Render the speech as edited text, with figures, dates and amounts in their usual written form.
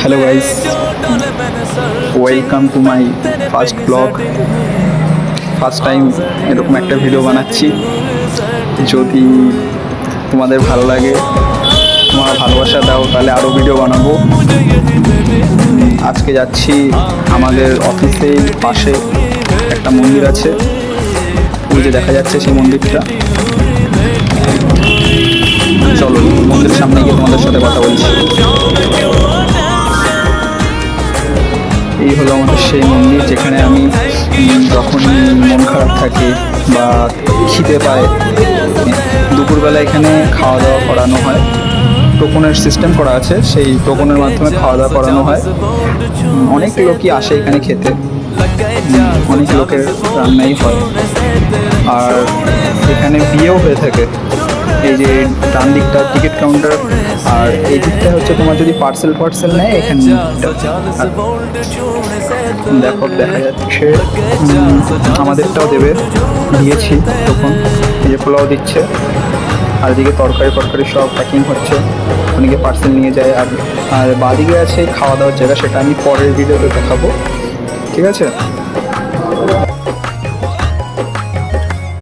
Hello guys, welcome to my first blog. First time এরকম একটা video বানাচ্ছি। যদি তোমাদের ভালো লাগে, তোমরা ভালোবাসা দাও, তাহলে আরও ভিডিও বানাবো। আজকে যাচ্ছি আমাদের অফিসের পাশে একটা মন্দির আছে, ওই যে দেখা যাচ্ছে সেই মন্দিরটা। চলো মন্দিরের সামনে গিয়ে তোমাদের সাথে কথা বলছি। এই হলো আমাদের সেই মন্দির, যেখানে আমি যখন মন খারাপ থাকে বা খিদে পায়, দুপুরবেলা এখানে খাওয়া দাওয়া করানো হয়। টোকনের সিস্টেম করা আছে, সেই টোকনের মাধ্যমে খাওয়া দাওয়া করানো হয়। অনেক লোকই আসে এখানে খেতে, অনেক লোকের রান্নাই হয়। আর এখানে বিয়েও হয়ে থাকে। এই যে ডান দিকটা টিকিট কাউন্টার, আর এই দিকটা হচ্ছে তোমার যদি পার্সেল নেয় এখানে দেখো দেখা যাচ্ছে। আমাদেরটাও দেবে, দিয়েছি তখন। এই যে পোলাও দিচ্ছে, আর এদিকে তরকারি সব প্যাকিং হচ্ছে, ওদিকে পার্সেল নিয়ে যায়। আর বাদিকে আছে খাওয়া দাওয়ার জায়গা, সেটা আমি পরের ভিডিওতে দেখাবো, ঠিক আছে।